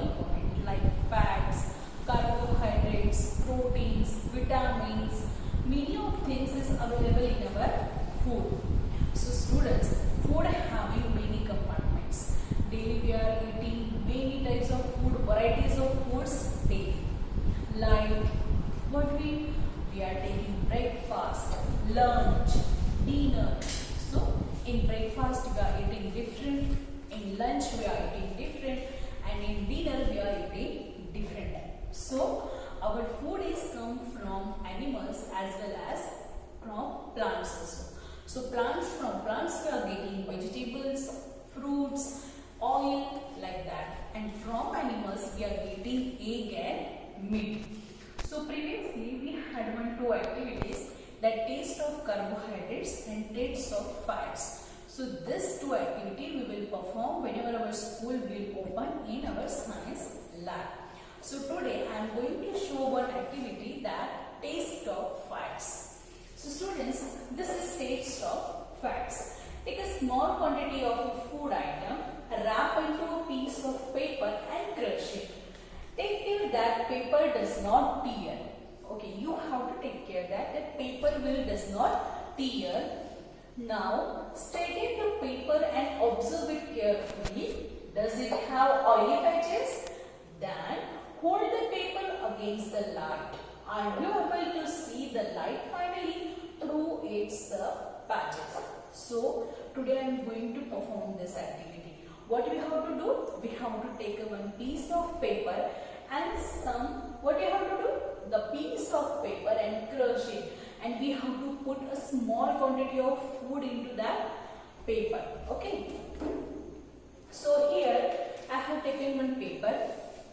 component like fats, carbohydrates, proteins, vitamins. Many of things is available in our food. So students, food having many compartments. Daily we are eating many types of food, varieties of foods daily. Like what we are taking breakfast, lunch, dinner. So in breakfast we are eating different, in lunch we are eating different, and in dinner we are eating different. So our food is come from animals as well as from plants also. So from plants we are getting vegetables, fruits, oil like that, and from animals we are getting egg and meat. So previously we had two activities, that taste of carbohydrates and taste of fats. So this two activity we will perform whenever our school will open in our science lab. So today I am going to show one activity, that taste of fats. So students, this is taste of fats. Take a small quantity of a food item, wrap into a piece of paper and crush it. Take care that paper does not tear. Okay, you have to take care that paper does not tear. Now, straighten the paper and observe it carefully. Does it have oily patches? Then, hold the paper against the light. Are you able to see the light finally through its patches? So, today I am going to perform this activity. What we have to do? We have to take one piece of paper and what you have to do? The piece of paper and crush it, and we have to put a small quantity of food into that paper. Okay. So here I have taken one paper.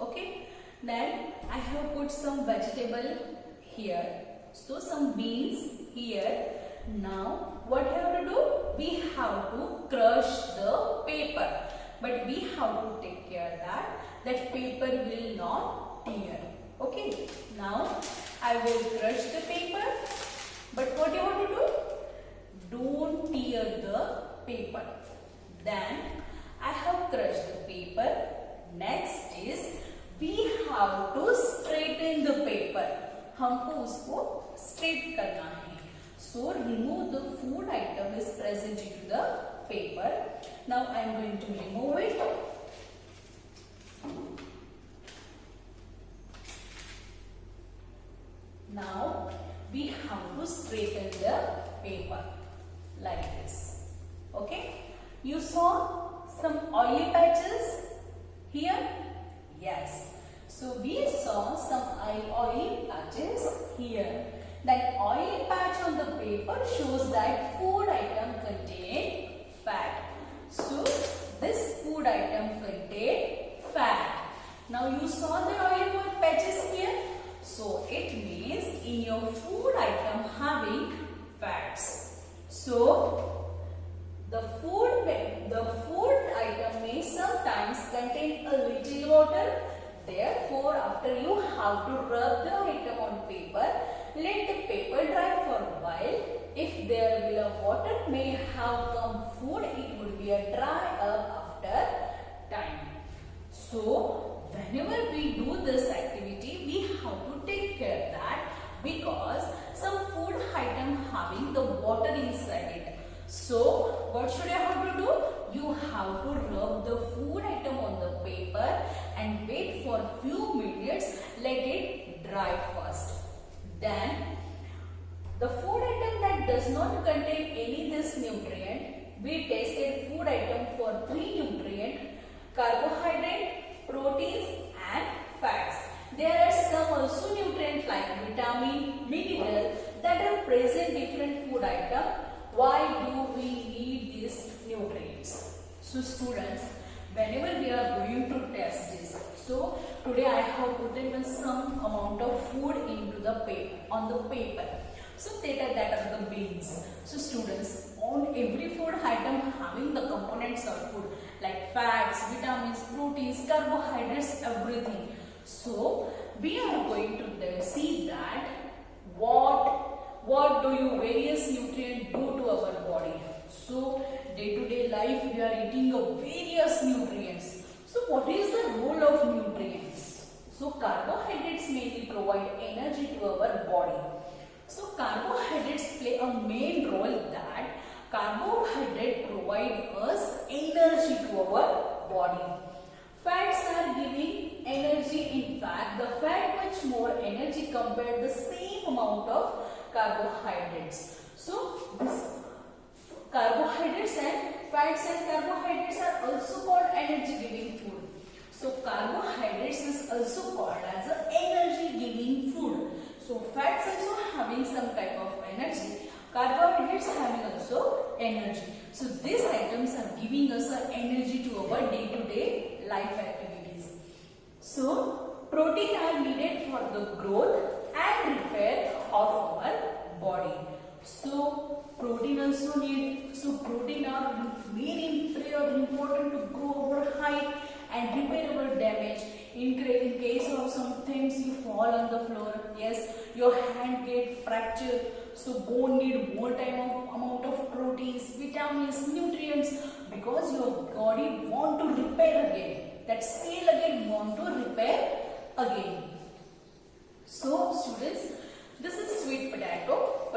Okay. Then I have put some vegetable here. So some beans here. Now what we have to do? We have to crush the paper. But we have to take care that paper will not tear. Okay. Now I will crush the paper. But what you have to do? Don't tear the paper. Then I have crushed the paper. Next is we have to straighten the paper. हमको उसको straight करना है. So remove the food item is present into the paper. Now I am going to remove it. Now we have to straighten the paper like this. Okay. You saw some oily patches here? Yes. So we saw some oily patches here. That oily patch on the paper shows that food item contain fat. So this food item contain fat. Now you saw the oily patches here. So it means in your food item having fats. So the food item may sometimes contain a little water. Therefore, after you have to rub the item on paper, let the paper dry for a while. If there will a water may have come food, it would be a dry up after time. So whenever we do this activity, we have to take care that because some food item having the water inside it. So what should you have to do? You have to rub the food item on the paper and wait for few minutes. Let it dry first. Then the food item that does not contain any this nutrient, we tested food item for 3 nutrients: carbohydrate, proteins and fats. There are some also nutrients like vitamin, mineral that are present different food item. Why do we need these nutrients? So students, whenever we are going to test this, so today I have put in some amount of food into the paper, on the paper. So that are the beans. So students, on every food item having the components of food like fats, vitamins, proteins, carbohydrates, everything. So we are going to see that what do you various nutrients do to our body. So day to day life we are eating various nutrients. So what is the role of nutrients? provide energy to our body. So carbohydrates play a main role that carbohydrate provide us energy to our body. Fats are giving energy. In fact, the fat much more energy compared the same amount of carbohydrates. So this carbohydrates and fats and carbohydrates are also called energy giving food. So carbohydrates is also called as an energy giving food. So fats also having some type of energy, carbohydrates having also energy. So these items are giving us an energy to our day-to-day life activities. So protein are needed for the growth and repair of our body. So protein also need. So protein are very important to grow our height and repair our damage. In case of some things you fall on the floor, yes, your hand get fractured, so bone need more amount of proteins, vitamins, nutrients, because your body want to repair again. That cell again want to repair again. So students, this is sweet potato,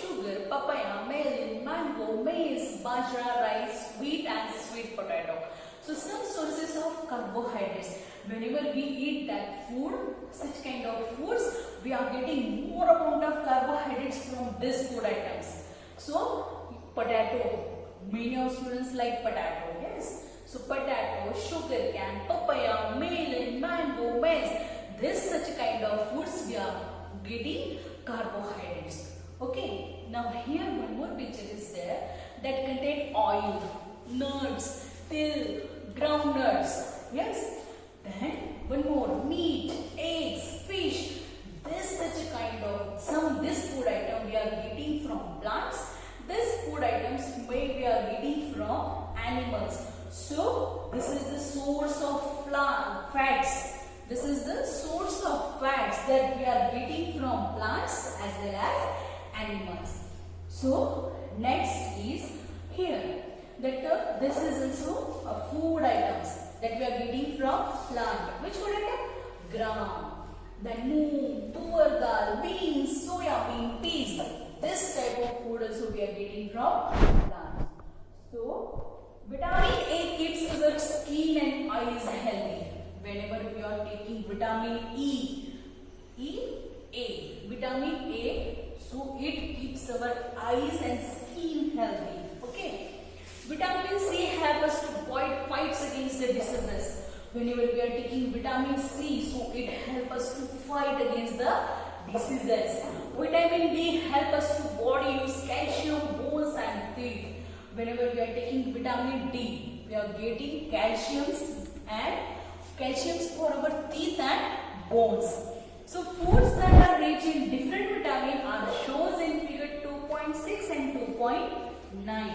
sugar, papaya, melon, mango, maize, bajra, rice, wheat and sweet potato. So some sources of carbohydrates. Whenever we eat that food, such kind of foods, we are getting more amount of carbohydrates from these food items. So potato, many of students like potato, yes. So potato, sugar cane, papaya, melon, mango, maize, this such kind of foods we are getting carbohydrates. Okay, now here one more picture is there that contain oil, nuts, till, groundnuts, yes. Then one more, meat, eggs, fish. This such kind of this food item we are getting from plants. This food items we are getting from animals. So this is the source of fats. This is the source of fats that we are getting from plants as well as animals. So next is here that this is also a food items that we are getting from plant. Which food item? Gram, then moong, tur dal, beans, soya bean, peas. This type of food also we are getting from plant. So vitamin A keeps our skin and eyes healthy. Whenever we are taking vitamin vitamin A, so it keeps our eyes and skin healthy. Okay. Vitamin C helps us to fight against the diseases. Whenever we are taking vitamin C, so it helps us to fight against the diseases. Vitamin D helps us to body use calcium, bones and teeth. Whenever we are taking vitamin D, we are getting calciums for our teeth and bones. So foods that are rich in different vitamins are shown in figure 2.6 and 2.9.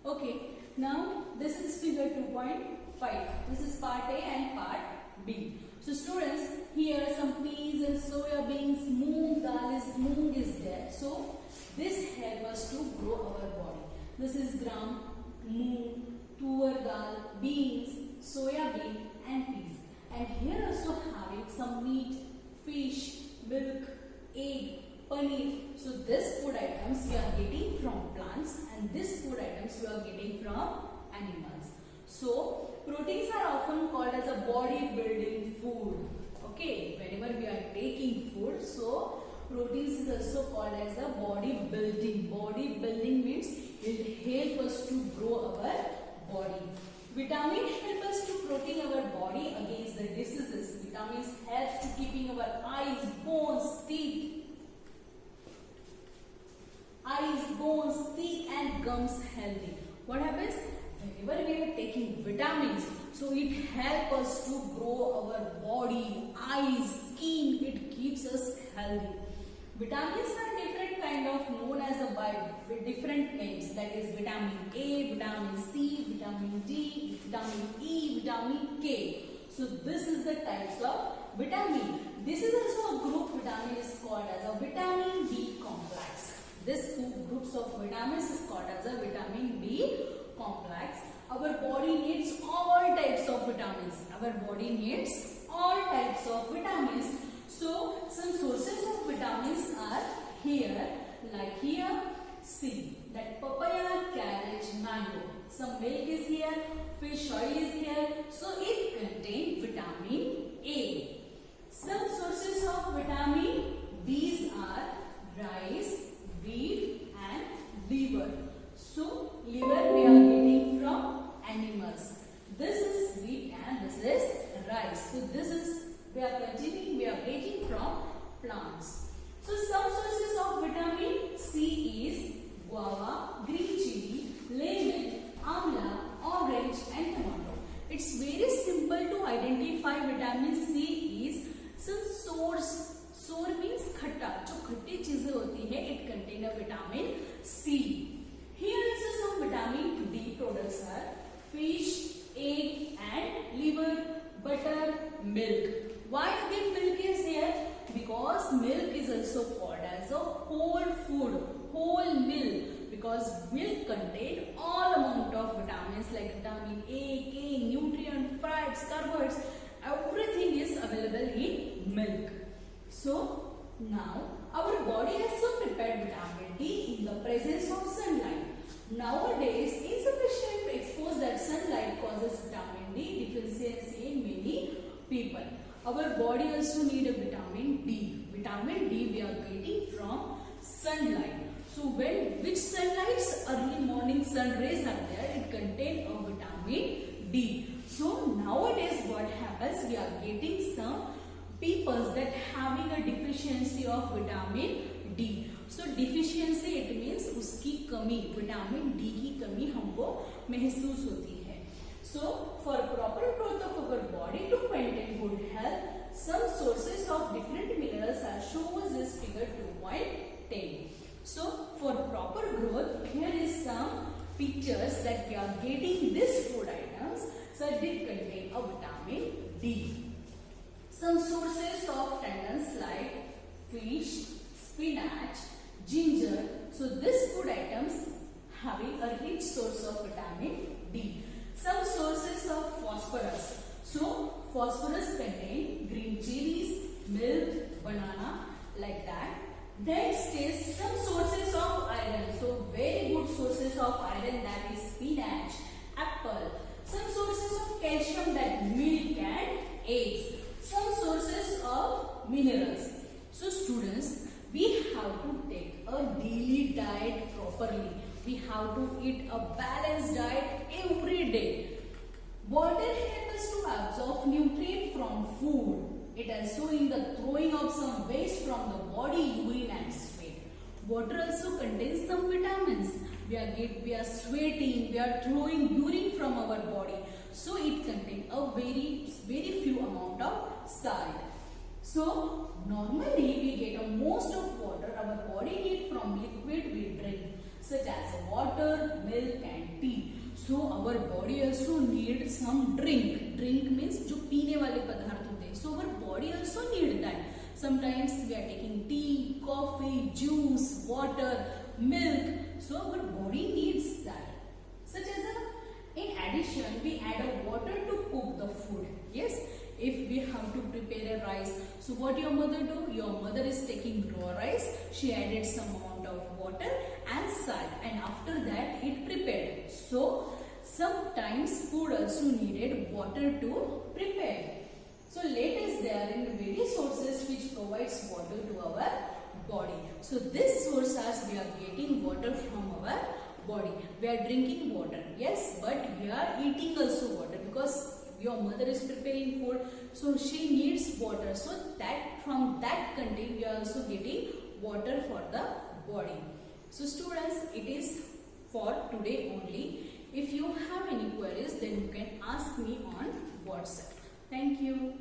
Okay, now this is figure 2.5. This is part A and part B. So students, here some peas and soya beans, moong is there. So this helps us to grow our body. This is gram, moong, tur dal, beans, soya bean and peas. And here also having some meat, fish, milk, egg, paneer. So this food items we are getting from plants and this food items we are getting from animals. So proteins are often called as a body building food. Okay, whenever we are taking food, so proteins is also called as a body building. Body building means it helps us to grow our body. Vitamins help us to protect our body against the diseases. Vitamins helps to keeping our eyes, bones, teeth and gums healthy. What happens? Whenever we are taking vitamins, so it helps us to grow our body, eyes, skin, it keeps us healthy. Vitamins are different kind of known as with different names, that is vitamin A, vitamin C, vitamin D, vitamin E, vitamin K. So this is the types of vitamin. This is also a group vitamin is called as a vitamin B complex. This two groups of vitamins is called as a vitamin B complex. Our body needs all vitamins. Our body needs all types of vitamins. So some sources of vitamins are here, like here, see that papaya, carrot, mango. Some milk is here, fish oil is here. So it contains vitamin A. Some sources of vitamin, these are rice, wheat and liver. So liver we are getting from animals. This is wheat and this is rice. So this is we are getting from plants. So some sources of vitamin C is guava, green chili, lemon, amla, orange and tomato. It's very simple to identify vitamin C is some source. Sour means खट्टा, जो खट्टी चीजें होती है, it contain a vitamin C. Here also some vitamin D products are fish, egg and liver, butter, milk. Why again milk is here? Because milk is also called as a whole food, whole milk. Because milk contain all amount of vitamins like vitamin A, K, nutrient, fats, carbohydrates. Everything is available in milk. So now our body has so prepared vitamin D in the presence of sunlight. Nowadays, insufficient exposure sunlight causes vitamin D deficiency in many people. Our body also need a vitamin D. Vitamin D we are getting from sunlight. So when which sunlights, early morning sun rays are there, it contain a vitamin D. So nowadays what happens, we are getting some people that having a deficiency of vitamin D. So deficiency it means उसकी कमी, vitamin D की कमी हमको महसूस होती है. So for proper growth of our body to maintain good health, some sources of different minerals are shown as figure 2.10. So for proper growth, here is some pictures that we are getting these food items. So it contain a vitamin D. Some sources of tendons like fish, spinach, ginger. So these food items having a rich source of vitamin D. Some sources of phosphorus. So phosphorus contain green chilies, milk, banana, like that. Next is some sources of iron. So very good sources of iron, that is spinach, apple. Some sources of calcium, that milk and eggs. Some sources of minerals. So students, we have to take a daily diet properly. We have to eat a balanced diet every day. Water helps us to absorb nutrients from food. It also in the throwing of some waste from the body, urine and sweat. Water also contains some vitamins. We are sweating, we are throwing urine from our body. So it contains a very few amount of salt. So normally we get a most of water our body need from liquid we drink, such as water, milk and tea. So our body also need some drink. Drink means जो पीने वाले पदार्थ होते हैं. So our body also need that. Sometimes we are taking tea, coffee, juice, water, milk. So our body needs that. Such as in addition, we add a water to cook the food. Yes, if we have to prepare a rice, so what your mother do? Your mother is taking raw rice. She added some amount of water and salt, and after that it prepared. So sometimes food also needed water to prepare. So lead is there in various sources which provides water to our body. So this sources we are getting water from our body. We are drinking water, yes, but we are eating also water because your mother is preparing food, so she needs water. So that from that content we are also getting water for the body. So students, it is for today only. If you have any queries, then you can ask me on WhatsApp. Thank you.